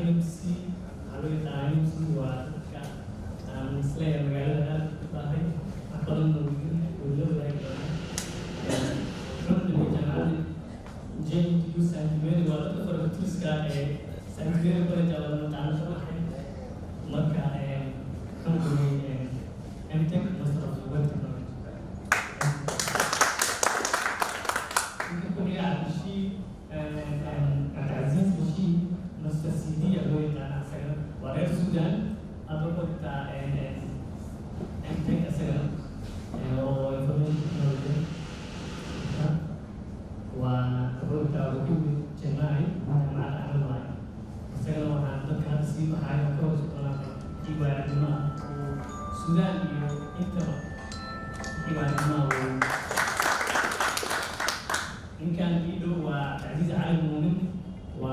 NMC lalu kita NMC buat Muslim magaalada tahay aqoon dulu lagi كنت بجامعة جيم يو سنتيمتر ولا تفرق تسكا سنتيمتر كل جوال تعال شرح مركا كنت أمتك مصرف وقت ممكن كل يعرف شيء عزيز بشيء نص السيدي يقول أنا أسرع ورا السودان أضرب تا أمتك أسرع أو يفهمون وتقول تقول جماعي مع العمل معي سلام عن ذكر سيب حاجة كوس ولا كيبان ما السودان يكتب كيبان ما إن كان بيدو وعزيز على المؤمن و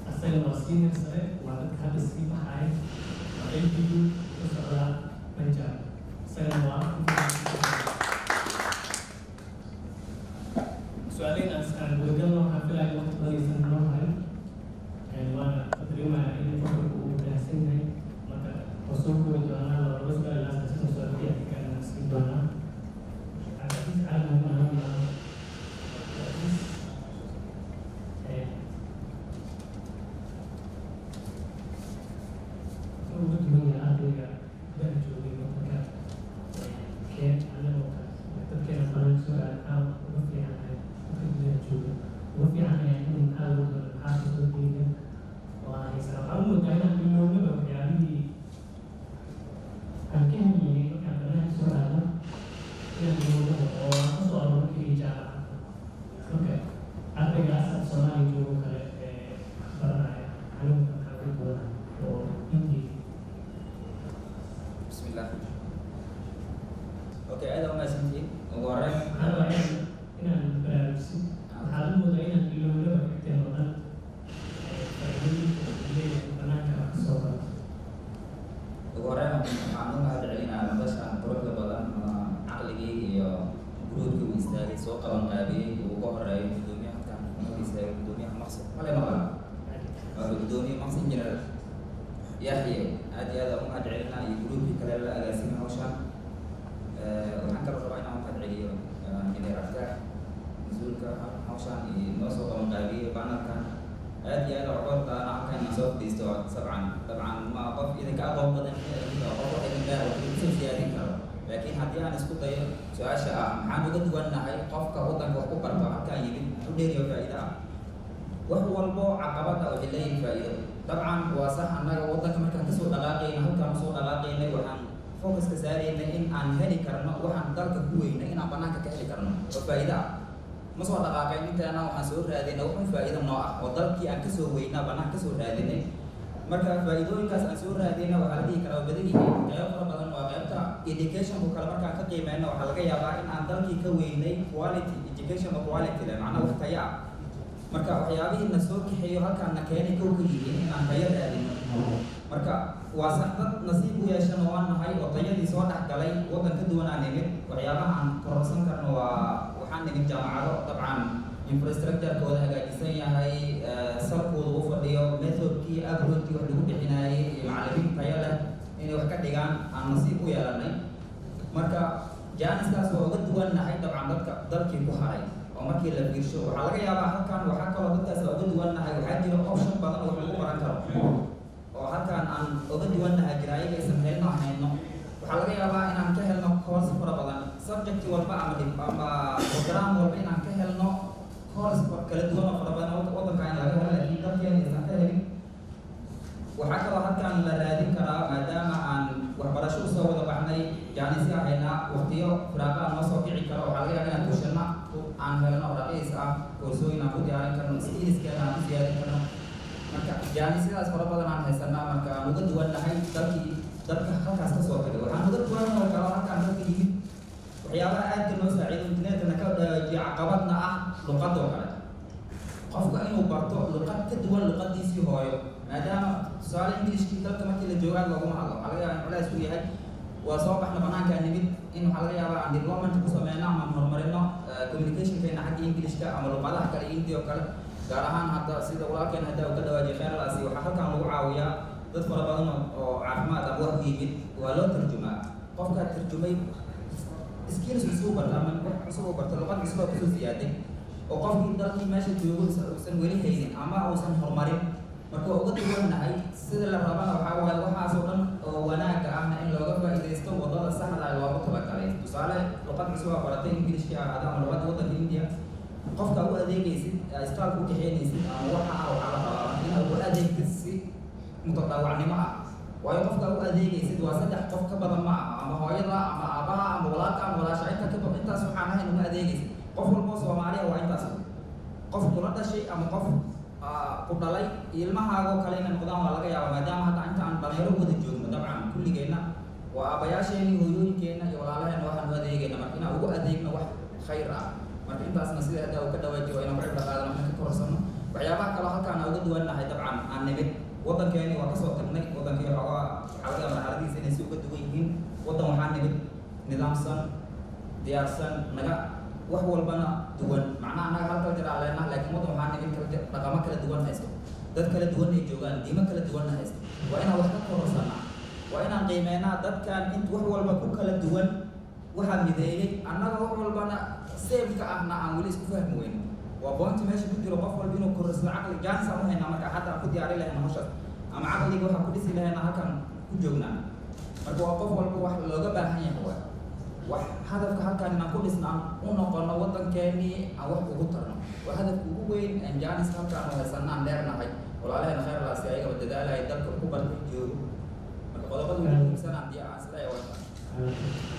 السلام وسكين السرير وذكر سيب حاجة وإن بيدو تسرع بنجار سلام عليكم سؤالين أسأل وقلنا حافل على وقت ضيق سنوات هاي وانا أدريما إني فكرت وبحسني متى وصوك وجوانا لو رزق الله تسمى سؤالية كان نسكين دونا أكيد على ما وفي عمليات من حاول الحاسس الدين ويسرع أول كائن في الموضوع يعني أمكاني كمان سؤال yang dulu soal bicara, oke, apa yang asal soal itu kalau barang anu kalau buat ini. Bismillah. Oke, ada orang sini, orang. Ada yang berarti hal mudah yang dulu kita orang ini pernah soal. Orang anu ada ini ada bahasa perkembangan عقلي جروب ويستاهل سوق الغابي وقهر الدنيا كان يستاهل الدنيا مقصد ولا ما الدنيا مقصد جنرال يحيى هذا هم أدعينا يقولون في كلام الأجازم هوشان وحكى ربعنا هم أدعي من الرفع نزول هوشان نوصل الغابي بنا كان هذا العقد أنا كان نصوب بيستوى طبعا ما قف إذا كأبغى بدن أبغى إذا كان وكيل زيادة لكن هذه أنا سكوتي سؤال شاء محمد قد وانا هاي قف كهوتن وقف برضه كان يبين تدير فائدة وهو البو عقبات أو جلين فائدة طبعا وصح أن وضع كمان كان تسوق دلاقين هم كانوا سوق دلاقين وحن فوكس كساري إن عن هني كرنا وحن ضل كقوي إن أبانا كهلي كرنا وفائدة مسوق دلاقين إنت أنا وحن سوق هذه نوع فائدة نوع وضل كي أنكسو وين أبانا كسو هذه marka faa'iidooyinkaas aan soo raadayna waxaa la dhihi karaa badan yihiin qayb fara badan waa qaybta education ku kala markaan ka qiimeeyno waxaa laga yaabaa in aan dalkii ka weynay quality education oo quality leh macnaha wax tayo ah marka waxyaabihii na soo kaxeeyo halkaan na keenay kow ka yihiin in aan tayo raadino marka waa sax dad nasiib u yeeshan oo aan nahay oo tayadii soo dhex galay waddan ka duwan aan nimid waxyaabaha aan kororsan karno waa waxaan nimid jaamacado dabcan infrastructure kooda hagaajisan yahay salkooda u fadhiyo methodkii agroodkii wax lagu bixinayay macallimiin tayo leh inay wax ka dhigaan aan nasiib u yeelanay marka jaaniskaas waa uga duwannahay dabcan dadka dalkii ku haray oo markii la fiirsho waxaa laga yaabaa halkan waxaa kaloo dadkaas uga duwannahay waxaa jira option badan oo lagu baran karo oo halkan aan uga duwannahay jira ayaga aysan helno hayno waxaa laga yaabaa inaan ka helno course fara badan subject walba ama program walba inaan ka helno course kala duwan oo fara badan waddanka in laga helo laakiin dalkeena aysan ka helin waxaa kaloo halkan la raadin karaa maadaama aan waxbarasho usoo wada baxnay jaanisya haynaa waqtiyo firaaqaa noo soo kici karo waxaa laga yaabaa inaan tuushana aan helno raqiis ah koorsooyin aan ku diyaarin karno skillskeena aan ku diyaarin karno marka jaanisyadaas fara badan aan haysanaa marka aan uga duwannahay dalka halkaas ka soo tagay waxaan uga duwannahay kalo halkaan dalka yimid waxyaabaha aadka noo saaciido internetkana ka dhaajiya caqabadna ah luqadoo kale qofka inuu barto luqad ka duwan luqadiisii hooyo maadaama tusaale ingilishkii dalka markii la joogo aad looguma hadlo waxaa laga yaabaa in culays uu yahay waa soo baxna banaanka nimid in waxaa laga yaabaa aan development ku sameyno ama horumarino communicationkeena xagga ingilishka ama luqadaha kale hindi oo kale gaar ahaan hadda sida walaalkeen hadda uu ka dhawaajiyay khayraasi waxaa halkan lagu caawiyaa dad fara badan oo caafimaad ama wax yimid waa loo tarjumaa qofka tarjumay skills cusub barta ama wax cusub oo barta luqad cusub oo kusoo ziyaaday oo qofkii dalkii meesha joogo uusan weli haynin ama uusan horumarin marka uga duwanahay sida la rabana waxaa waaye waxaas oo dhan oo wanaaga ahna in looga faa'iidaysto wadada saxda ah loogu talagalay tusaale luqad cusub oo baratay ingiriiska ahaada ama luqadda waddanka India qofka u adeegaysid istaalka u kaxeynaysid ama waxa waxaa la rabaa inaad u adeegtid si mutadawacnimo ah waayo qofka u adeegaysid waa saddex qof ka badan ma aha ama hooyada ama aabaha ama walaalka ama walaasha intaas waxaan ahayn uma adeegaysid qof walbo Soomaaliya waa intaas qof kula dhashay ama qof ku dhalay ilmahaago kale inay noqdaan waa laga yaabaa maadaama hadda inta aan dhalinyaro wada joogno dabcan kulligeenna waa aabbayaasheenii hooyooyinkeenna iyo walaalaheenna waxaan u adeegayna marka inaan ugu adeegno wax khayr ah marka intaasna sida hadda uu ka dhawaajiyo inaan ku cibro qaadano waxaan ka korsano waxyaabaha kale halkaan aan uga duwannahay dabcan aan nimid waddankeeni waa kasoo tagnay waddankii xoogaa xaalada marxaladiisa inay si uga duwan yihiin waddan waxaa nimid nidaamsan diyaarsan naga wax walbana duwan macnaha annaga halkal jir aan leenahay laakiin waddan waxaa nimid dhaqamo kala duwan haysto dad kala duwan ay joogaan diimo kala duwanna haysto waa inaan wax ka kororsanaa waa inaan qiimeynaa dadkan int wax walba ku kala duwan waxaa mideeyey annaga wax walbana seebka ahna aan weli isku fahmi weyn waa boonti meesha ku jiro qof walba inuu korsado caqli jaanis aan u haynaa marka hadda ku diyaari lahayn hawshaas ama caqliga waxaa ku dhisi lahayn halkan ku joognaa marka waa qof walba wax looga baahan yahay wax hadafka halkan inaan ku dhisnaan u noqono waddankeenii aan wax ugu tarno waa hadafka ugu weyn aan jaanis halkaan oo haysanaan dheernahay walaalaheen khayrlaasi ayagaba dadaalaya dalka ku bartay joogo marka qodobada ugu muhiimsan aan diyaa aan isleeyahay waa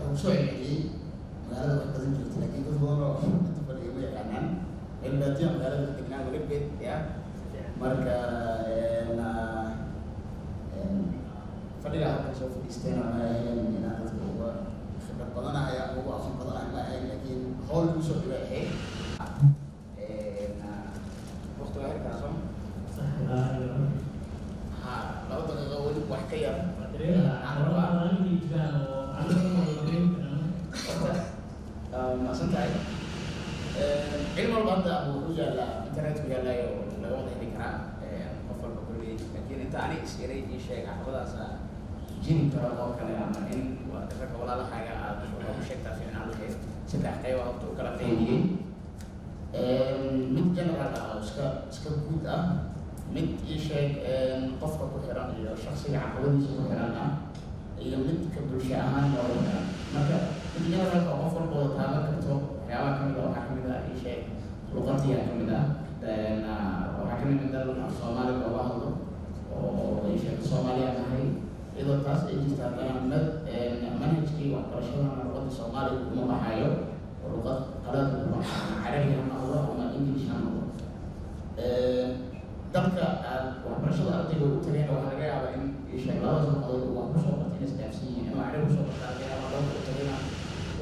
uu soo celiyay magaalada wax badan jirta laakiin dad badan oo inta fadhiya u yaqaanaan cilbaatiya magaalada degnaa weligeed ya marka fadhiga halkan soo fadhiisteen ama inaan dadka uga khibrad badanaya ama uga aqoon badanaya ma ahayn laakiin hawl lagu soo dhibay ahayd waqti waa halkaa soo laba daqiiqo weli wax ka yar maasan tahay cilmi walba hadda wuxuu yaallaa internetka yaallaayo laga wada heli karaa qof walba kulli laakiin inta ani isyaray ii sheeg caqabadaasa jini kara oo kale ama in ragga walaalahaaga aad ugu sheegtaa fiicnaan lahayd saddex qayba horta u kala qaybiyey mid general ah oo iska guud ah mid ii sheeg qofka ku xiran iyo shaksiga caqabadiisa ku xiran ah iyo midka bulsho ahaan looga xiran marka mid general oo qof walba wada taaban karto waxyaabaha kamid ah waxaa kamid ah ii sheeg luqadiya kamid ah waxaa kamid ah dal af soomaali looga hadlo oo ii sheeg soomaaliya nahay iyadoo taas ay jirtaa manhajkii waxbarashadana luqada soomaaliga kuma baxayo oo luqad qalad carabi ha noqdo ama english ha noqdo dalka aad waxbarashada ardayga ugu tagayna waxaa laga yaabaa in isheeg labada luqadood wax kusoo bartay inay isdhaafsan yihiin ama carabi kusoo bartaa laga yaabaa dalka u tagayna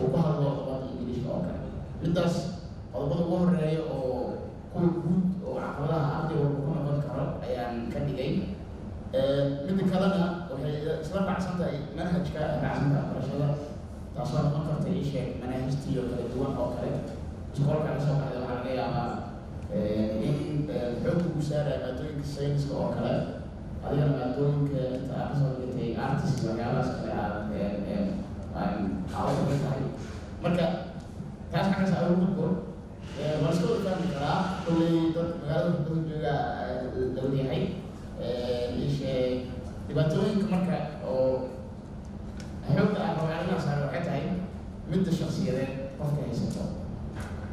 uu ku hadlo luqada ingiliishka oo kale midaas qodobada ugu horeeya oo kuwa guud oo caqabadaha arday walba ku noqon karo ayaan ka dhigay midda kalena waxay isla raacsan tahay manhajka raacsanka waxbarashada taasoo noqon karta isheeg manahajtiyo kala duwan oo kale iskoolka kasoo baxda waxaa laga yaabaa in xoogga ku saaraya maadooyinka sayniska oo kale adigana maadooyinka inta aad kasoo dhigatay artist waxyaabahaas kale aad xaalada ka tahay marka taas xaggaas aad ugu gudbo waa iska wada fahmi karaa kolley dad magaalada badan jooga dawad yahay isheeg dhibaatooyinka marka oo xoogga ah magaalada saare waxay tahay midda shaksiyadeed qofka haysato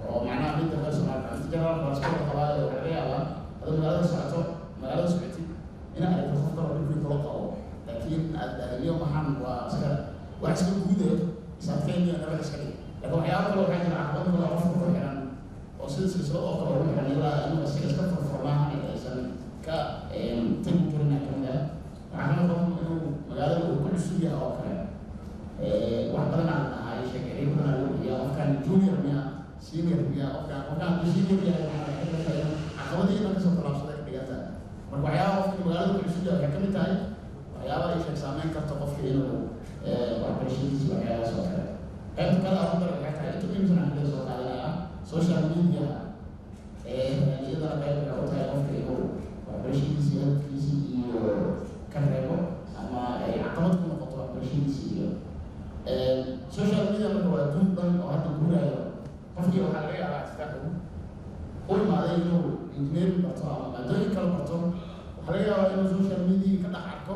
oo macnaha midda personal inta general passport qabaayo waxaa laga yaabaa adoo magaalada socotid inaad aragto qof kale dhibkii kula qabo laakiin aad ahliyo maxan waa iska wax iska guude isaadkeenniya nabad iska dhig laakiin waxyaaba kale waxaa jira caqabado kale qofka ku xiran oo sida silsilad oo kale ugu xiran ilaa inuu asiga iska furfurmaan aysan ka tegi karin kamid ah waxaa kamid qof inuu magaalada uu ku cusub yahay oo kale wax badan aan ahay sheekay badan aan iyo qofkan junior miya senior miya qofkan senior yahay caqabadiina kasoo talaabsaday ka dhiganta marka waxyaabaha qofka magaalada ku cusub yahay waxay kamid tahay waxyaabaha ay sheeg saameyn karta qofka inuu waxbarashadiisa waxyaabahaas oo kale qaybta kale aan u daray waxay tahay inta muhiimsan aan kala soo qaadanayaa social media iyadana qayb waxay u tahay qofka inuu waxbarashadiisa hadafkiisa iyo ka reebo ama ay caqabad ku noqoto waxbarashadiisa iyo social media marka waa adduun dhan oo hadda guuraayo qofkii waxaa laga yaabaa iftaaxu u imaaday inuu engineering barto ama maadooyin kale barto waxaa laga yaabaa inuu social media ka dhex arko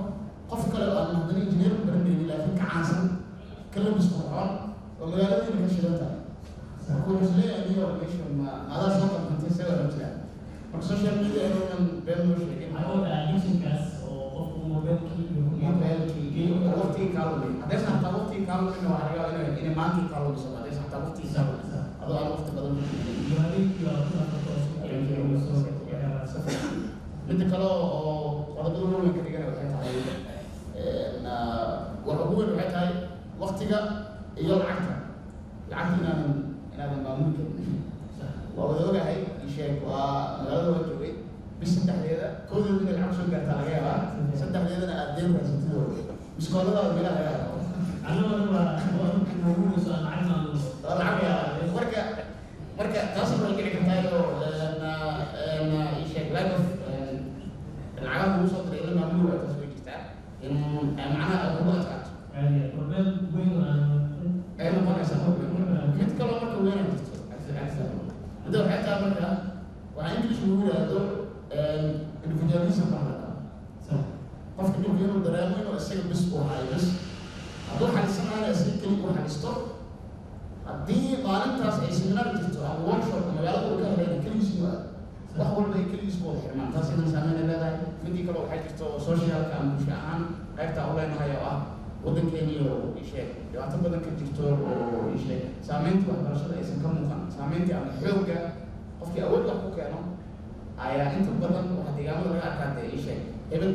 qof kale oo aan haddana engineering baranaynin laakiin ka caansan ka labis qurxoon oo magaaladiina ka shidan tahay markuu isleeyahay new automation ma adaa soo qabtantay see oran jiraan marka social media inaynan been loo sheegin additionkaas oo qofku mobilkii waqtigii kaalumi haddaysan hataa waqtigii kaalumina waxaa laga yaabaa inay maankii kaalumiso haddaysan hataa waqtigii kaalumi adoo aan waqti badan midda kale oo qodobada ugu weyn ka dhigana waxay tahay waxa ugu weyn waxay tahay waqtiga iyo lacagta inaadan maamuli karin waa wada ogahay isheeg waa magaalada waa joogay bis saddexdeeda koodeeda inay lacag soo gaartaa laga yaabaa saddexdeedana aad deen haysatid biskooladaada meelaha laga yaabo marka taas waxay dhici kartaa oo isheeg lack of lacagaha lagu soo diray ila maamuli waa taas way jirtaa in macnaha aad ugu adkaato problem weyn ay noqonaysaa mid kaloo marka weynaa jirto hadda waxay tahay marka waxaa english lagu yidhaahdo individualism baa la dhahaa qofka dhulka inuu dareemo inuu isaga bis uu hayo bis hadduu xalisanaayo isaga keli uu xalisto haddii maalintaas ay seminar jirto ama workshop magaalada uu ka helayna keligiis inuu aado wax walba ay keligiis ku wada xirmaan taas idan saameyn ay leedahay midii kale waxay jirto socialka ama bulsho ahaan qaybtaa u leenahay oo ah waddankeeni oo isheeg dhibaato badan ka jirto oo isheeg saameyntii waxbarashada aysan ka muuqan saameyntii ama xoogga qofkii awood wax ku keeno ayaa inta badan waxaa deegaamada laga arkaa dee isheeg hebel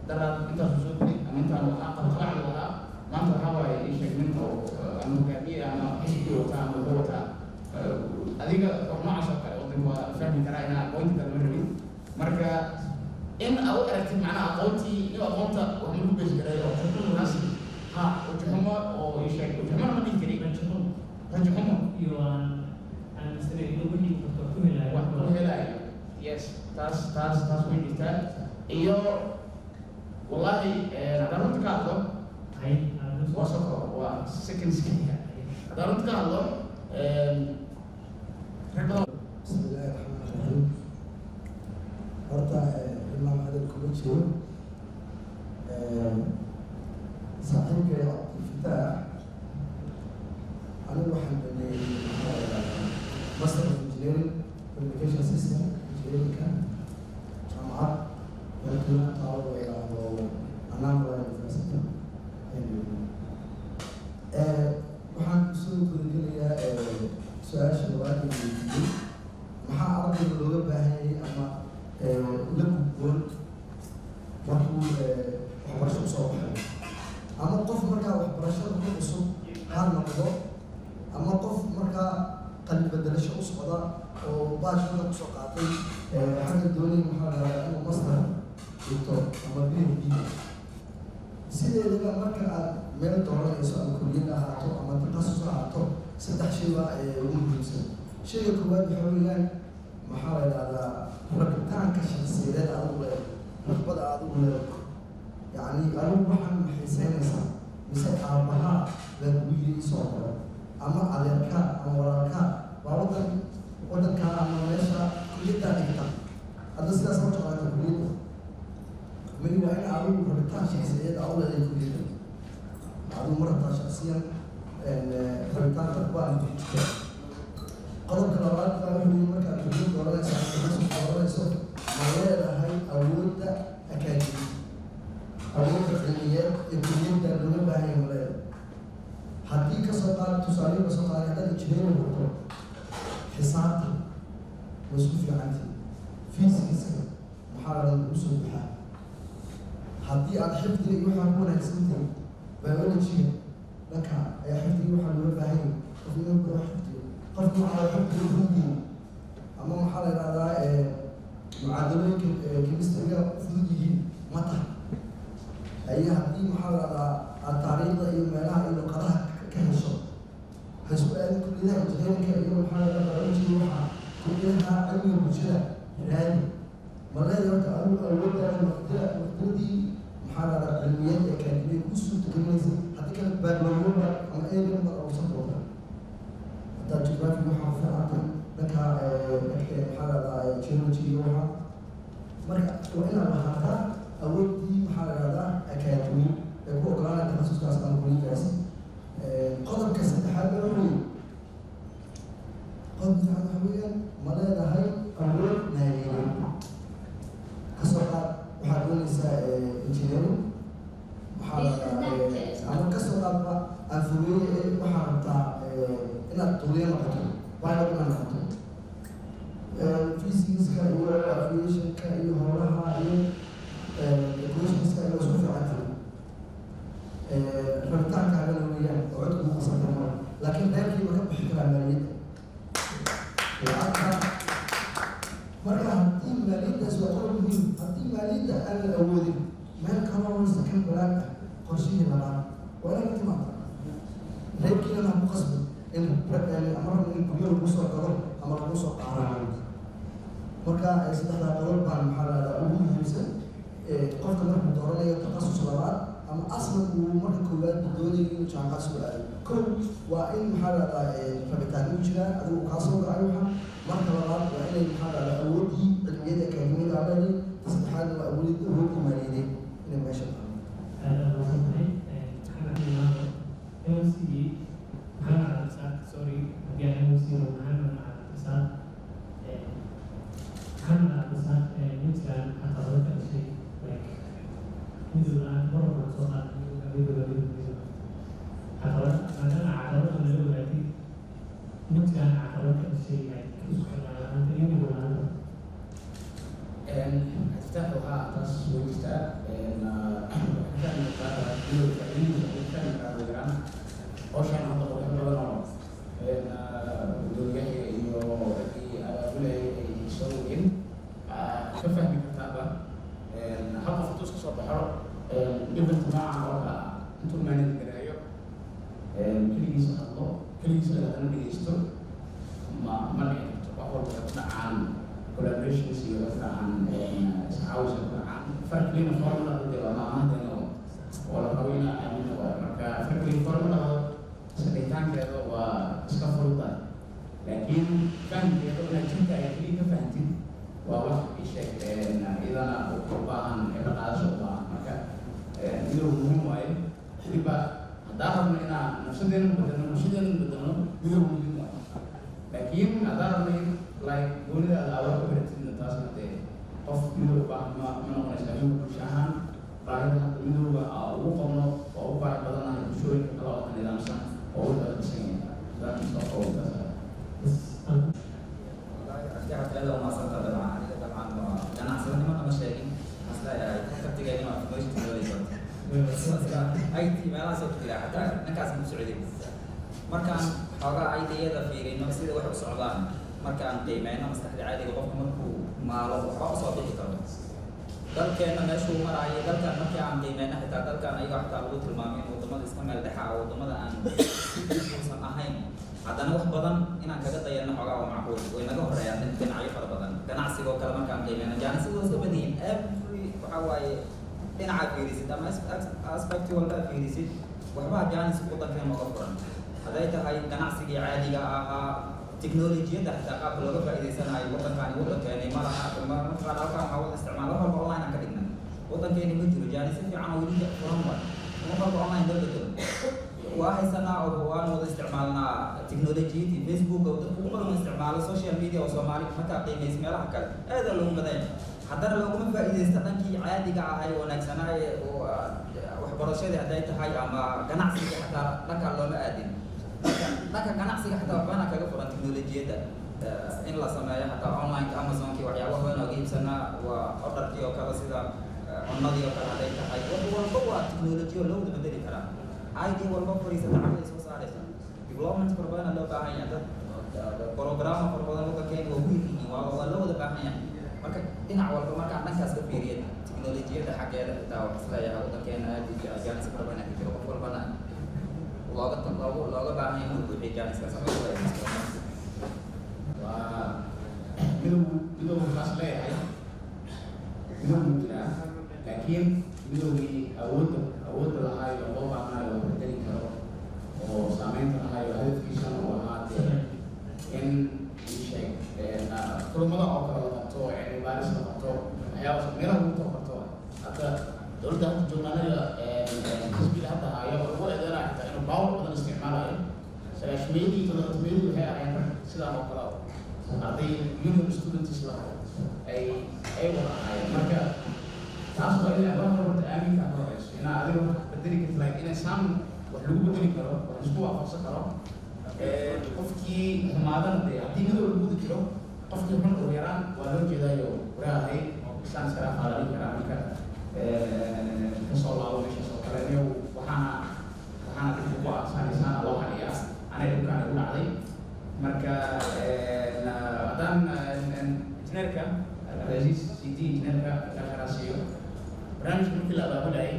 daraad intaasu soo gudin ama intaan waxaa qabqabacdi lahaa maanta waxaa waaye isheeg nin oo ama hogaamiye ama xisbigii wataa ama wuxuu wataa adiga wax noocaas oo kale waddanka waa fahmi karaa inaa aqoonti kale ma rabin marka in aad u aragtid macnaha aqoontii in aqoonta wax lagu beesi karay oo xirfadaas ha wajhumo oo isheeg wajhumona ma dhihi kari rajxumo iyo aan isleeyahay inuu wixii wax ku helayo wax ku helayo yes taas way jirtaa iyo wallahi haddaan runta ka hadlo waa soo koob waa seconds keliya haddaan runta ka hadlo rag badan bismillahi raxmaan raxiim horta imaam hadal kuma jiro saaxiibkay cabdilfataax anigu waxaan dhameeyey master of engineering communication system engineeringka jaamacad dalkii ku taalo la yidhaahdo anambra university waxaan kusoo gudagelayaa su-aasha labaad ee weydiiyey maxaa ardayga looga baahanyay ama la gudboon markuu waxbarasho usoo baxay ama qof markaa waxbarashada ku cusub ha noqdo ama qof markaa qalbi bedelasho u socda oo baashada kusoo qaatay xagga doonay maxaa la yidhahdaa inuu master dhigto ama PhD sideedaba marka aad meel dooranayso ama kulliyad ahaato ama takhasus ahaato saddex shay baa ugu muhiimsan shayga koowaad waxaa weeyaan maxaa la yidhahdaa rabitaanka shakhsiyadeed adigu leedo raqbada adigu leedo yacni adigu waxaan maxayseynaysaa mise aabahaa baa kugu yiri soo horo ama adeerkaa ama walaalkaa waa waddankaa ama meesha kulliyaddaa dhigta hadda sidaas ma taqaanta kulliyadda mali waa in adigu rabitaan shakhsiyadeed adigu leeday kulliyadda adigu ma rabtaa shakhsiyan rabitaanka waa jirta qodobka labaad baa wuxuu markaa kulliyad dooranayso ma leedahay awoodda akaademi awoodda cilmiyeed ee kulliyadda looga baahanya ma leedahay haddii kasoo qaad tusaale kasoo qaaday haddaad injineering hurto xisaabta way isku fiicantii fiisigiska maxaa la ugu soo baxaa haddii aad xifdiga iyo waxaa ku wanaagsantahay biologiga dhanka ayaa xifdiga waxaa looga baahanya qof inuu baro xifdiga qofku waxaa xifdiga rundiin ama maxaa la yidhahdaa mucaadalooyinka chemistryga fudud yihiin ma taha ayaa haddii maxaa la yidhahdaa aad taariikhda iyo meelaha iyo luqadaha ka hesho lahaa cilmiga bulshada raadi maleeda horta awooddaada waqtiyadii maxaa la dhahaa cilmiyad ee akaademiya ku suurtagelinaysa haddii kale baarlamoonba ama eegaba uusan doonta haddaa geography waxaa fiicantay dhanka maxaa la dhahaa geology iyo waxa marka waa inaad lahaataa awooddii maxaa la dhahdaa akaademi ee ku ogolaanaya takhasuskaas ama kuligaas qodobka saddexaad baa weeye qodobka waxa weeyaan ma leedahay awood maaliyadeed kasoo qaad waxaad doonaysaa engineering maxaa la dhahaa ama kasoo qaadba afugeeye waxaa rabtaa inaad duuliye noqoto pilot inaad noqoto physics-ka iyo aviation-ka iyo howlaha iyo equations-ka iyo isku fiicantahay rabitaankaagana weeyaan oo codku ugu qasabta mara laakiin reerkiiba ka bixi karaa maaliyadda lacagta marka haddii maaliyaddaas waa qodob muhiim haddii maaliyadda aanan awoodin meel kaloo sakan balaag ah qorshihii labaad waa inaad ka timaada reerkiinana ha ku qasbo in ama rabna in guryo lagu soo galo ama lagu soo qaaraayo marka saddexdaa qodob baan maxaa la dhahaa ugu muhiimsan qofka markuu dooranayo takhasus labaad ama aslan uu marka koowaad doonayo inuu jaamacad soo aado kow waa in maxaa la dhahaa rabitaan u jiraa adigu kaa soo gacayo waxa marka labaad waa inay maxaa la dhahaa awooddii cilmiyada akaademiyada aleeday saddexaadna waa awooddii maaliyadeed inay meesha tahay markaan xoogaa ideyada fiirino sida wax u socdaan markaan qiimeyno maskaxda caadiga qofka markuu maalo waxba usoo bixi karo dalkeena meeshuu maraayo dalkan markii aan qiimeyno xitaa dalkan ayaga xitaa lagu tilmaamay in wadamada iska meel dhexa oo wadamada aan uusan ahayn haddana wax badan inaan kaga dayano xoogaa waa macquul way naga horeeyaan dhinacyo fara badan ganacsigoo kale markaan qiimeyno jaanisida waa iska badiyin every waxa waaye dhinacaad fiirisid ama aspect walba fiirisid waxbaa jaanis wadankeena oga furan hadday tahay ganacsigii caadiga ahaa teknolojiyadda xitaa qaabka looga faa'iidaysanayo wadankeeni ma laha markaan halkaan waxaa wada isticmaala wax walba online aan ka dhigna wadankeeni ma jiro jaanis si fiican oo weli furan waay wax walba online loo bedelo waa haysanaa oo waan wada isticmaalnaa teknolojiyadii facebook oo dadku ugu badan isticmaalo social media oo soomaali markaa qiimaysa meelaha kale aada loogu badan haddana looguma faa'iidaysta dhankii caadiga ahay wanaagsanaaye oo waxbarashadii hadday tahay ama ganacsiga xataa dhankaa looma aadin dhanka ganacsiga xataa waxbana kaga furan teknolojiyadda in la sameeyo xataa online-ka amazonki waxyaaba badan oo iibsanaa waa orderkii oo kale sida cunnadii oo kale hadday tahay wax walba waa teknolojiya oo loo wada bedeli karaa id walba fariisa dacwada soo saaraysa development fara badana loo baahan yahay dad programa fara badan wadankeena waa weyn yihiin waa loo wada baahan yahay marka dhinac walba markaan dhankaas ka fiiriya teknolojiyadda xaggeeda xitaa wax isleeyahay wadankeena aad iyo jaanis fara badan ka jiro qof walbana looga baahan yahay inuu buuxiyo jaaniskaas waa midowga kaas leeyahay midowgu jiraa laakiin midowgii awoodda lahaayo loo baahnayo oo bedeli karo oo saameynta lahaayo hadafkiisana uu ahaatee in isheeg kulmada oo kale la qabto cilmi baaris la qabto waxyaaba meelaha lagu tabarto hadda dowladda hadda joognaanada xisbiga hadda haayo lagu eedeynaya xitaa inuu baawar badan isticmaalayo sagaashimeeyadii toddobaadmeeyadii waxay ahaayeen sidaan oo kale arday human students la ay wada ahaayeen marka taas waa in aad horta aaminka ka horeyso inaa adiga bedeli karta like inay saan wax lagu bedeli karo wax isku waafaqsan karo qofkii xumaadana dee haddii midoo lagu wada jiro qofkii xun ugu yaraan waa loo jeedaayo waraahay isaan iskala qaadani karaa marka kasoo laabo meeshaas oo kale iyo waxaana dhibka ku aasaanaysaan loo haniyaa anay dhibkaan igu dhacday marka haddaan injineerka abdulaziz cd injineerka ilaasharaasiyo barnaamijka markii la abaabulayay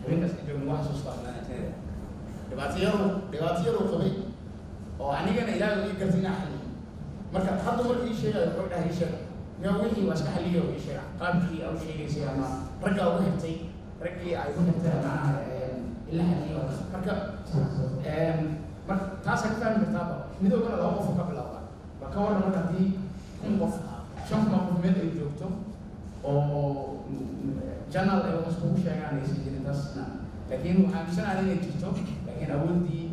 habeenkaas ka joogna waxa soo saarnaa injineer dhibaatayadu qabay oo anigana ilaahay ii gartay inaan xaliyo marka hadda markii ii sheegayo wuxuu dhahay ii sheeg yaa wixii waa iska xaliyo ii sheeg qaabkii au sheegaysay ama raggaa ugu xirtay raggii ay ugu xirtay macnaha ila xaliyo marka taasa ka fahmi kartaaba midoogana laba qof ka bilaaba ba ka waran marka haddii kun qof shan qof meel ay joogto oo janal ay wax iskugu sheegaan aysan jirin taasna laakiin waxaan amisanahay inay jirto laakiin awooddii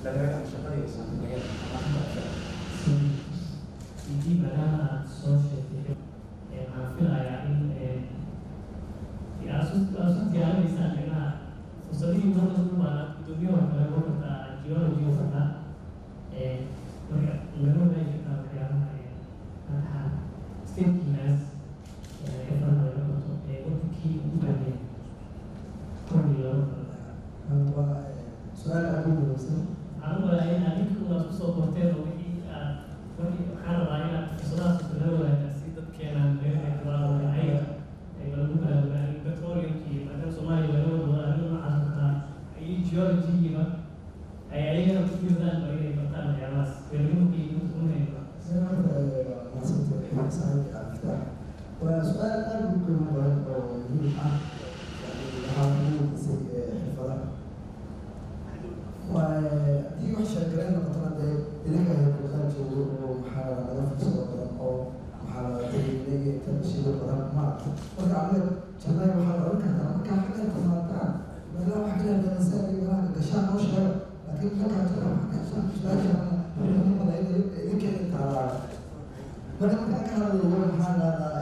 laga shaqadii aysan lahayn intii maadaama aad soo sheegtay waxaan filayaa in aad soo diyaarinaysaa inaha fursadihii marka ku maana guddoomiyaha kale loo kartaa geology oo kartaa marka laga wadaagi kartaa waxyaabaha madaxa statekiinaas efrana laga qabto wadankii ugu dambeeya waa su-aal aad u wanaagsan waxaan u walaayay inaad ninka unaad kusoo qorteen oo wixii aad waxaan rabaa inaad fursadahaas kala wadaagaa si dadkeenaan ayaga lagu baraarugaayo petroleumkii maadaama soomaaliya laga wada arrin noocaas kartaa iyo geology-giiba ay ayagana ku jirtaan ba inay bartaan waxyaabahaas beermuhii unayba waa su-aal aad u qiimo badan oo muhiim ah waxaa muhiimkiisay xirfadaha haddii wax sheegaleen noqotona dee idinka hayadulqaan joogo oo maxaa laga fursado badan oo maxaa tagilay tabashido badan ma marka aniga jannay waxaa la oran kartaa markaa xaggan timaataan meelaha wax kala galasaan iyo meelaha gashaan noo sheego laakiin markaa jira wax gashaan su-aashaana idinkeeda taalaa marka markaan ka hadlayo maxaa lahdaa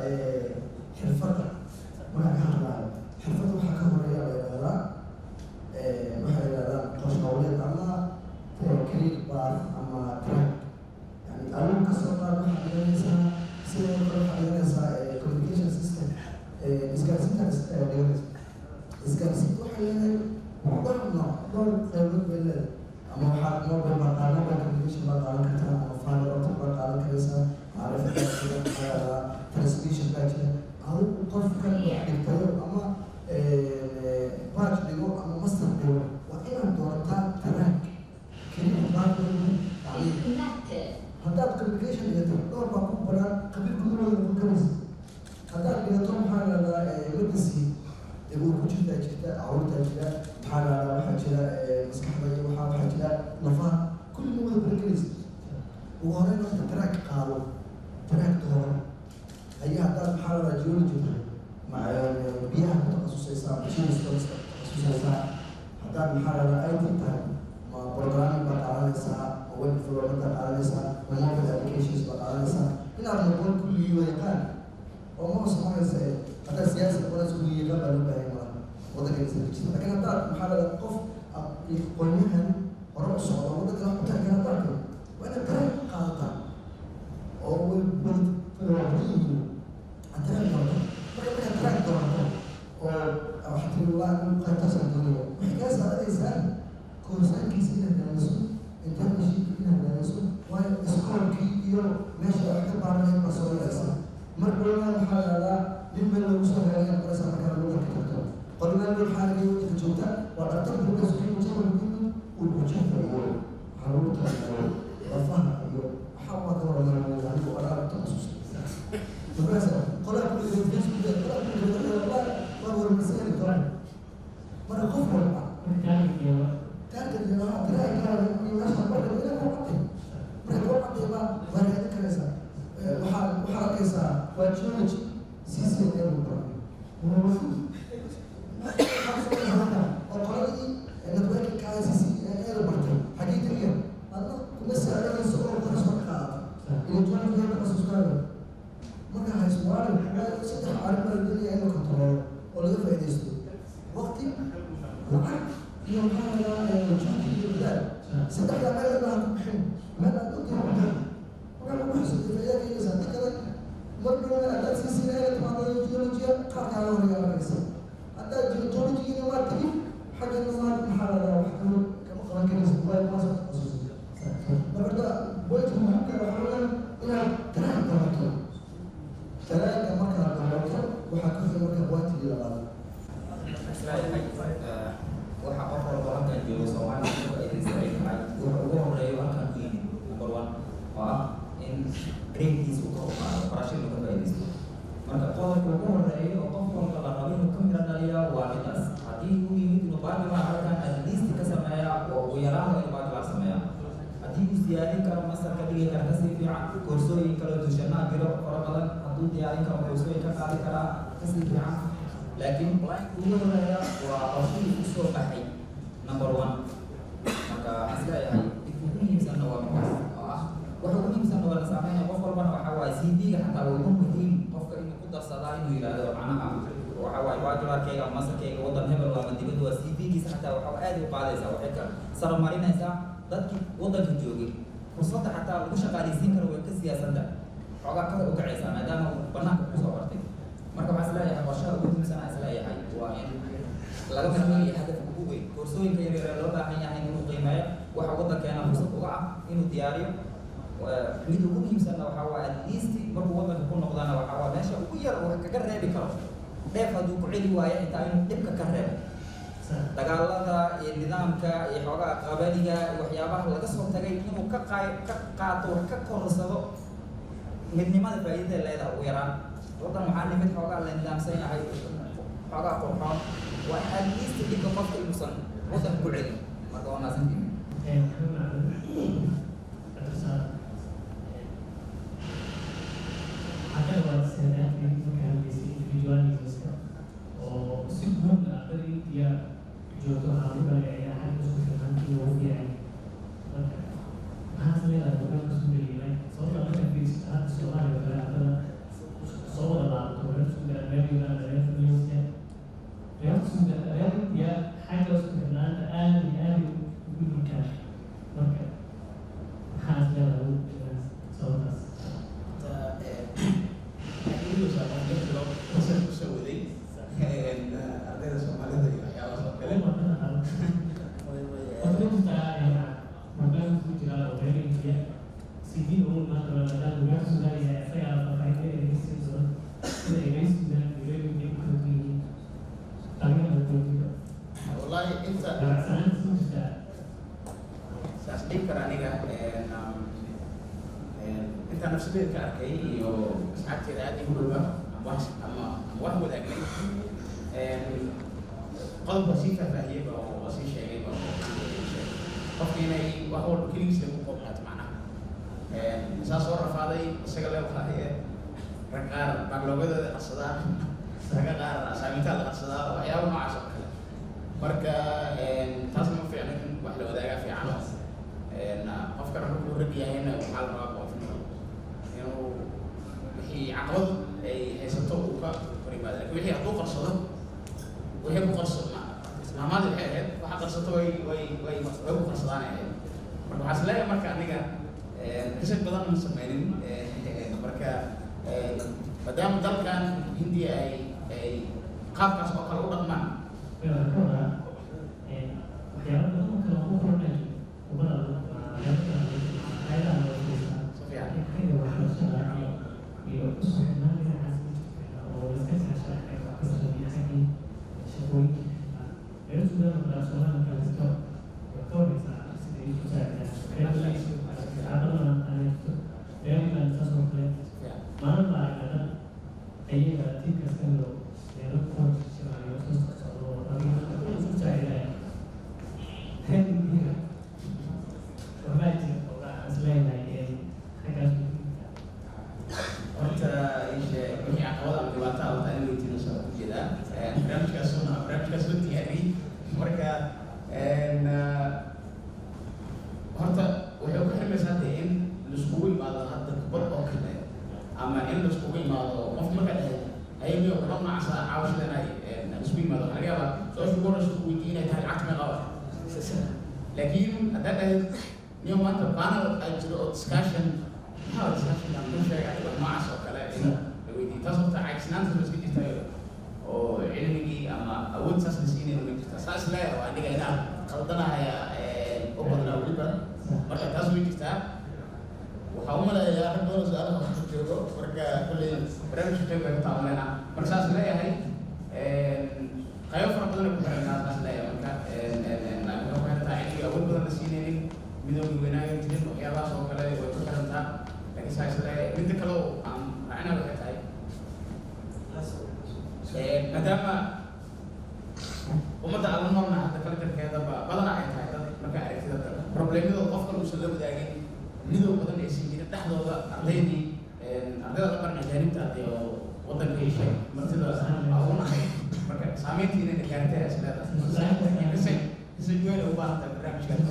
xirfadda markaan ka hadlaayo xirfadda waxaa ka horeeya la yidhahdaa waxay yidhahdaan qosh hawleed ama career path ama track yani awood kasoo qaad waxaa dhiganaysaa sidoo kale waxaa dhiganaysaa communication system isgaarsiinta dhiganaysa isgaarsiinta waxay leedahay dhowr nooc dhowr qaybood bay leedahay ama waxaad mobile baa qaadan baa communication baa qaadan kartaa ama fiber optic baa qaadan karaysaa macrifada maxaa yidhahdaa transmission baa jira adigu qofka dhigtayo ama batch dhigo ama master dhigo waa inaad doorataa track keliya haddaad communication dhigato dhowr baa ku banaan qabiil gudahooda ku galaysa haddaad dhigato maxaa lahdaa medicine uu ku jirtaa jirta caruurtaa jira maxaa lahdaa waxaa jira maskaxda iyo waxaa jira lafaha kulli ma wada baragelaysa ugu horeyn horta track qaado track dooro ayaa haddaad maxaa lahdaa geology biyaha ku takhasusaysaa machiniska takhasusaysaa haddaad maxaa lahdaa IT tahay ma programming baa qaadanaysaa ma web development baa qaadanaysaa ma mobile applications baa qaadanaysaa inaad noqon kulligii waa yaqaan oo ma soconaysa haddaad siyaasi noqonaysa kulligii yaqaan baa loo baahay maa waddanka jirta laakiin haddaad maxaa lahdaa qof aqoonyahan hore u socdo waddanka wax ku taagan haddaad waa inaad track qaadataa oo yihiin track doonta marka track doonto oo waxaa tiri waa qaybtaasaan doonaya waxay kaa saacidaysaa koorsaankiisa inaad raadiso internship inaad raadiso waayo iskoolkii iyo meesha wax ka baaranayn baa soo yaraysa marka walaa waxaa lahdaa nin meel lagu soo hagaagaya qoraysa markaa lagu arki karto qolnaan waxaa laga waddanka joogta waa dhaqtar bukaasukii uu bujinta iyo waxaa lagu talagalay lafaha iyo waxaa waa ka waramaa waa geology CCNA lagu baray oo qoladii network kaada CCNA la bartay xagee tiriya adna kuma saacidayso oo ka soo qaada electronic data association marka hayswaale saddex arrin baa leeyahay in la kontrolo oo laga faa'iidaysto waqti lacag iyo maxaa la juhdi iyo dadaal saddexda meel baa ku bixin meel aad u diyaarsan marka ku xisaabiyo faa'iidaysa hadii kale marka aad CCNA tababarada geology qaarka la horyaaraysa hadda geology waa tigi xagga nidaamka maxaa la dhahaa kama qaban karaysa waa maasa xasuusin marka boyt muhiimka waxa weeyaan inaad taraan qabato taraan marka aad qabato waxa ku xiran marka boyt labaad waxa qof walba halkan joogo Soomaaliya oo ay isticmaalaan waxa ugu horeeyo halkan ku yimid number 1 waa in grade-kiisa uu kor u qaado barashada laga faa'iidaysto marka qodobka ugu horeeyo oo qof walba la rabo inuu ka miro dhaliyo waa midaas haddii uu yimid inuu baadhimaa halkan at least ka sameeya oo ugu yaraan inuu baadhimaa sameeya haddii uu diyaarin karo masar ka dhigi kara kasii fiican koorsooyin kala duushanaa jiro fara badan hadduu diyaarin karo koorsooyin ka qaadi karaa kasii fiican laakiin ugu horeeya waa qorshihii u soo baxay number 1 marka isleeyahay ugu muhiimsanna waa midaas oo ah waxa ugu muhiimsan waa la sameeyaa qof walbana waxa waaye CV-ga xataa waa ugu muhiim qofka inuu ku darsadaa inuu yiraahdo macnaha waxa waaye bachelorkayga ama masterkayga wadan hebel waa dibadda waa CV-giisa xataa waxa aad u qaadaysaa waxay ka sarmarinaysaa dadkii wadanka joogay fursadda xataa lagu shaqaaleysiin karo way ka siyaasadda xoogaa ka u kacaysaa maadaama uu banaanka ku soo bartay marka waxaa isleeyahay qorshaha ugu muhiimsan aan isleeyahay waa in laga fahmayo hadafka ugu weyn koorsooyinka yaryar loo baahan yahay inuu qiimeeyo waxa wadankeena fursad uga ah inuu diyaariyo mid ugu muhiimsanna waxaa waa at least markuu wadanka ku noqdana waxaa waa meesha ugu yar oo kaga reebi karo dheef hadduu ku celi waayo intaa inuu dhibka ka reebo dagaalada iyo nidaamka iyo xoogaa qabaliga iyo waxyaabaha laga soo tagay inuu ka qaato wax ka korsado midnimada faa'iidada leedahay ugu yaraan wadan waxaa nimid xoogaa la nidaamsan yahay xoogaa qurxoon waa in at least dhibka qofka inuusan wadanka ku celin marka waa maasantiin Akan saya bukan individualisme or sibuk dari dia jodoh kamu dari ayah harus berkenan dia hasilnya bukan kesulitan soalnya kan bisa soalnya ada soalnya tuh sudah dari Indonesia yang sudah dari dia harus berkenan bukan maka hasilnya lalu soalnya Ini sama dia belum proses usahawi, ada Somalia dari ayah asal kalian. Untuk kita yang bukan juga orang India, sini umum atau ada juga sudah ya saya pakai ini sesuatu, ini sudah ini ini kami ada juga. Wallahi inta Rasanya sudah. Saya sedih karena ini kan, inta nafsir ka arkay iyo asxaabteeda aad igu dhowaa wax wadaagay qodobka sii faahfaahiyeyba oo sii sheegayba qofka inay wax walba keligiis lagu qoobnaato macnaha saa soo rafaaday isaga le waxaa rag qaar bagloogadooda qarsadaan raga qaar asaamintaa la qarsadaa waxyaaba noocaas oo kale marka taas ma fiicno in wax la wadaagaa fiican qofka markuu rag yahayna waxaa la rabaa qoofnimo wixii caqabad ay haysato uu ka hor yimaado laakiin wixii hadduu qarsado wixii ku qarsado maamaadi waxay ahayd waxa qarsato way ku qarsadaan ay ahayd marka waxaa isleeyahay marka aniga qisad badan ma sameynin marka maadaama dalkan hindiya ay qaabkaas oo kale u dhaqmaan caqabad ama dhibaato ah wata in weydiino soo ujeedaa barnaamijkaas la diyaariyey marka horta waxay ku xirmaysaa dee in laiskugu imaado hadda kubad oo kale ama in laiskugu imaado qof marka dhahay ayagiyo kubad noocaasa caawashadan ay laisku yimaado waxaa laga yaabaa su-aasha ugu horeysa ku weydiin inay tahay lacagta mee qaba laakiin haddaa dhahayd niyo maanta panel ay jiro oo discussion maxaa discussion aan ku sheegay wax noocaas oo kale in la weydiin taas horta caagisnaanta la iska jirtayo oo cilmigii ama awood saas la siinayna ma jirta saas leeyahay waa aniga inaan qaldanaya u badnaa weliba marka taas way jirtaa waxaa u malayaa rag badan oo su-aalaha wax ku joogo marka kulley barnaamijka qayb bay ka taabanayna marka saas leeyahay qaybo fara badan ay ku xirantaa saas leeyahay marka waxay ku xirantaa cilmiga awood badan la siinaynin midooda weynaayo jirin waxyaabahaas oo kale way ku xirantaa laakiin saas leeyahay midda kale oo aan raacina waxay tahay maadaama ummadda aan la noolna hadda kala jarkeedaba badana ay tahay dad marka aragtida problemyada qofka uusan la wadaagin midow badan ay siin jirin dhexdooda ardaydii ardayda la baran ajaanibta hadii oo wadanka ishay martida aduunahay marka saameyntiina inay gaartay is leedahay isay weyn u baahanta barnaamijkaas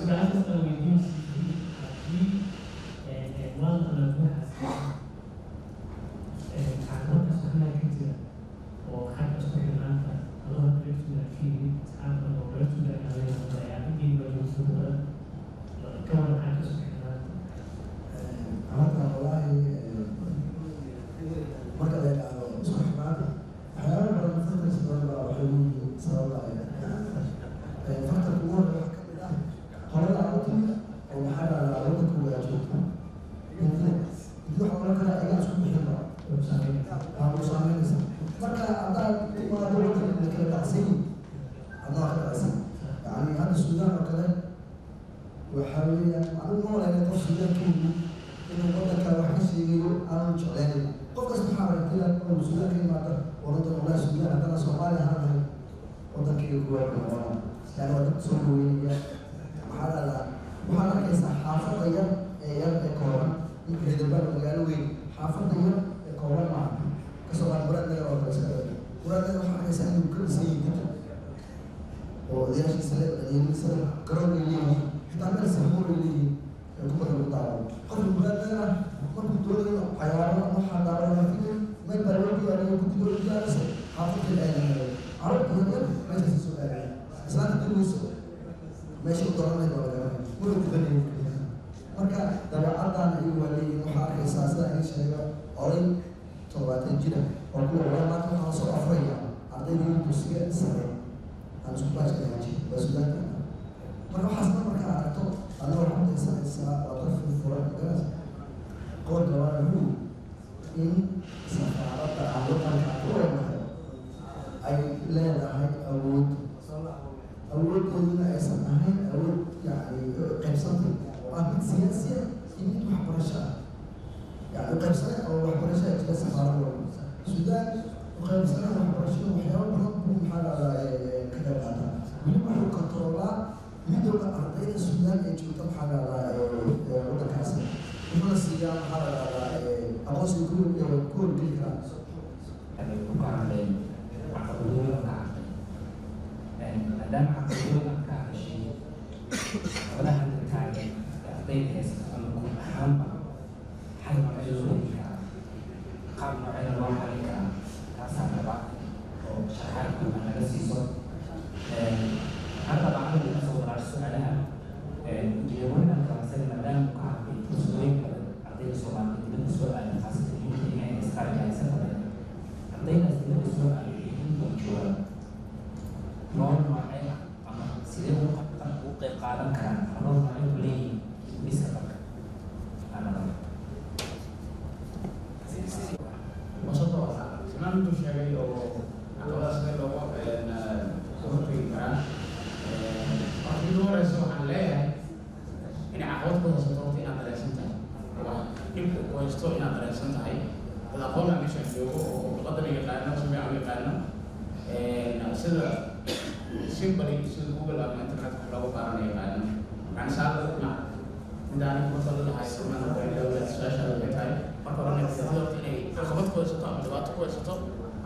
ku haysato ama dhibaato ku haysato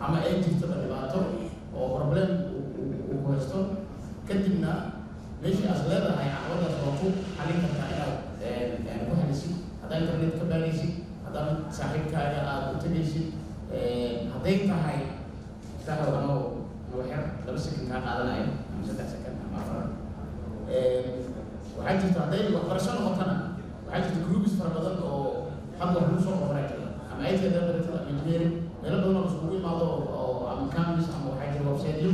ama ay jirtaba dhibaato oo problem uu ku haysto kadibna meeshii aad leedahay caqabadaas waa ku xalin kartaa inaad ku helisid haddaa internet ka baaraysid haddaan saaxiibkaaga aad u tegaysid hadday tahay saxow ama waxyar 2 second kaa qaadanayo ama 3 second ama 4 waxaa jirta hadday waxbarasho noqotana waxaa jirta groups fara badan oo hadda wax lagu soo qoray ama ay tahay dawladda ama engineering meelo badan oo isugu imaado oo ama campus ama waxaa jira website-yo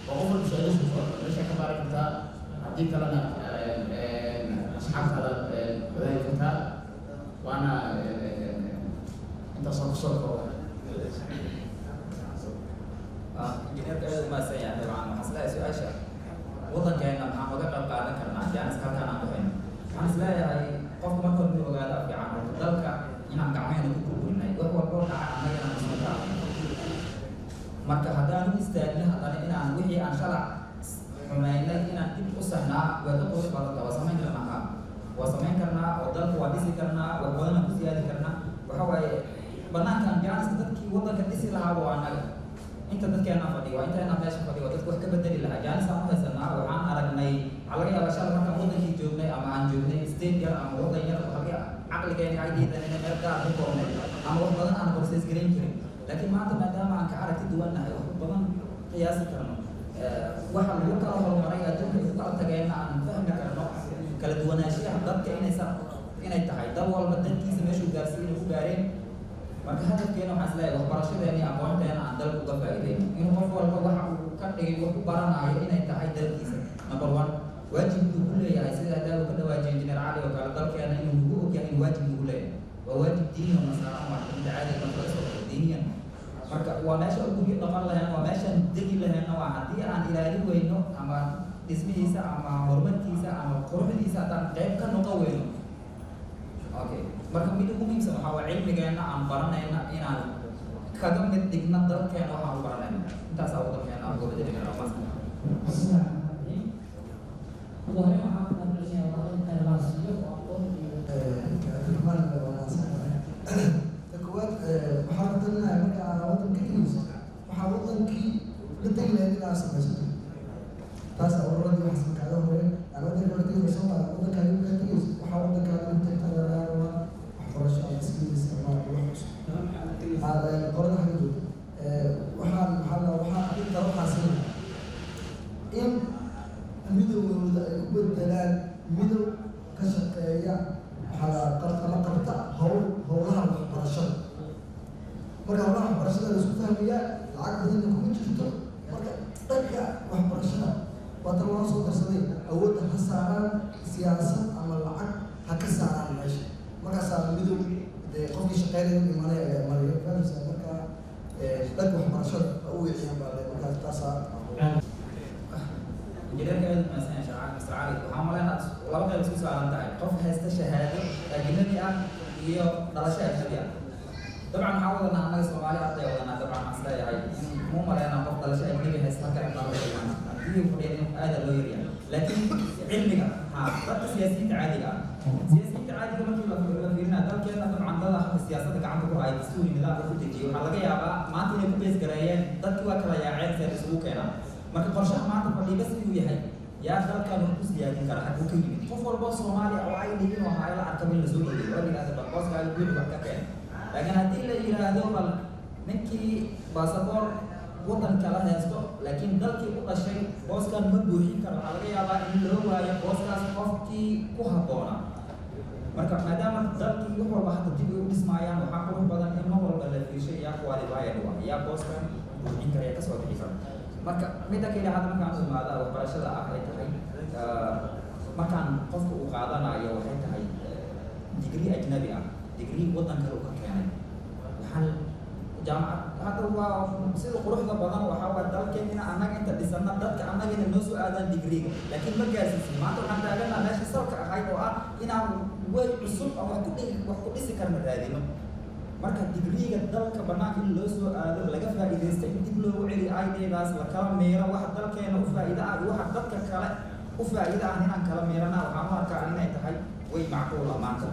oo qof walba su'aalo soo socda meesha ka baari kartaa haddii kalena asxaabtaada wadaagi kartaa waana intaasoo kusoo kooba injineerka aad u mahadsan yahay dabcan waxaan isleeyahay su-aasha waddankeena maxaan uga qayb qaadan karnaa jaanis halkaan aan dhahayno waxaan isleeyahay qofka marka hore ogaada fiican horta dalka inaan gacmahayna ku burburinay wax walboo dhaca annagana masma taabay marka haddaan u istaagna haddana inaan wixii aan shalac xumaynay inaan dib u sahnaa waa ka qurux badanta waa samayn karnaa waa samayn karnaa oo dalka waa dhisi karnaa waa badanaan ku siyaadi karnaa waxa waaye banaankan jaaniska dadkii waddanka dhisi lahaaba waa annaga inta dadkeena fadhiyo waa inteena meesha fadhiyo waa dadku wax ka bedeli lahaa jaanisaan u haysanaa waxaan aragnay waxaa laga yaabaa shala markaan waddankii joognay ama aan joognay state yar ama waddan yar waxaa caqligeena ay diidan inay meel gaar ku koobnay ama wax badan aan horseys garayn jirin laakiin maanta maadaama aan ka aragti duwannahay wax badan qiyaasi karno waxa lagu kala horumaray adduunka ku kala tageenna aan fahmi karno kala duwanaanshiyaha dadka inay tahay dal walba dadkiisa meeshuu gaarsiin ku gaareen marka hadafkeena waxaan isleeyahay waxbarashadeena iyo aqoonteena aan dalka uga faa'iideyno inuu qof walba waxa uu ka dhigay wax u baranayo inay tahay dalkiisa number 1 waajib buu ku leeyahay sida hadaabu ka dhawaajiyay injineer cali oo kale dalkeena inuu ugu ogyahay in waajib buu leeyahay waa waajib diini oo nasaaran waa inta caadi kan laga soo qoro diiniyan marka waa meesha ugu dhaqan lahayn waa meeshaan degi lahayn waa haddii aan ilaalin weyno ama dhismihiisa ama horumarkiisa ama quruxdiisa haddaan qayb ka noqon weyno okay marka mid ugu muhiimsan waxaa waa cilmigeena aan baranayna inaan kaga mid dhigna dalkeena waxaan u baranayna intaasaa waddankeena aan uga bedeli karnaa maska كواد وحاول تلنا مركا وطن كتير وحاول وطن كي لتجي لهذه الناس بس تاس أول مرة يحسب كذا هو أنا وطن كتير بس هو وطن كتير وحاول وطن كتير تكتر وحفرش على سكين استعمال وحش هذا القرن حدود وحال تروح حسنا إن ميدو بدلان ميدو كشقية على قرطة هولها waxbarashada marka howlaha waxbarashada la isku fahmaya lacag badan kuma jirto marka dhanka waxbarashada waa tan loo soo darsaday awoodda ha saaraan siyaasad ama lacag ha ka saaraan meesha markaasaa midow dee qofkii shaqeynaya u imanaya ayaa maraya fahamsa marka dhanka waxbarashada ha u wiciyaan baa le markaas taasaa injineerka aad mahadsan yahay Mr. Cali waxaan maleynaad laba qayb isku saaran tahay qof haysta shahaado ajnabi ah iyo dhalasho ajnabi ah dabcan waxaa wadanaa annaga Soomaali arday wadanaa dabcan waxaan isleeyahay muu maleynaa qof dhalasho ajnabi haysta halka intaan haddii uu fadhiya in aada loo yaryahay laakiin cilmiga dadka siyaasiyiinta caadiga siyaasiyiinta caadiga markii la fiirinaa dalkeena dabcan dada hadda siyaasadda gacanta ku haya dastuuri nidaamka ku dejiyo waxaa laga yaabaa maanta inay ku beesgareeyeen dadki waa kala yaaceen seen isugu keenaa marka qorshaha maanta fadhiga siduu yahay yaa dalkan wax ku siyaadin kara xag uu ka yimid qof walba Soomaaliya oo ay dhigin waxa ay la arkay in la soo dhigay oo dhigaada baqoska ay guud wax ka keen laakiin haddii la yiraahdo bal ninkii baasaboor waddan kala haysto laakiin dalkii u dhashay booskan ma buuxin karo waxaa laga yaabaa in loo waayo booskaas qofkii ku habboona marka maadaama dalkii wax walba hadda dib u dhismaayaan waxaa qurux badan in mar walba la fiirsho yaa qualifier yaa booskan buuxin kara ka soo bixi kara marka midda kale hadda markaan u imaado waxbarashada ah ay tahay markaan qofka uu qaadanayo waxay tahay degree ajnabi ah degree waddan kale uu ka keenay waxaan jaamacad hadda waa sida quruxda badan waxaa waa dalkeena annaga inta dhisana dadka annagana noo soo aadaan degree-ga laakiin ma gaarsiisin maanta waxaan taaganaa meesha salka ahayd oo ah inaan way cusub ama wax ku dhisi karna raadino marka degree-ga dalka banaanka in loo soo aado laga faa'iideysto in dib loogu celiyo ideedaas la kala meero waxa dalkeena u faa'iido ah iyo waxa dadka kale u faa'iido ah inaan kala meerana waxaan u arkaa inay tahay way macquul ah maanta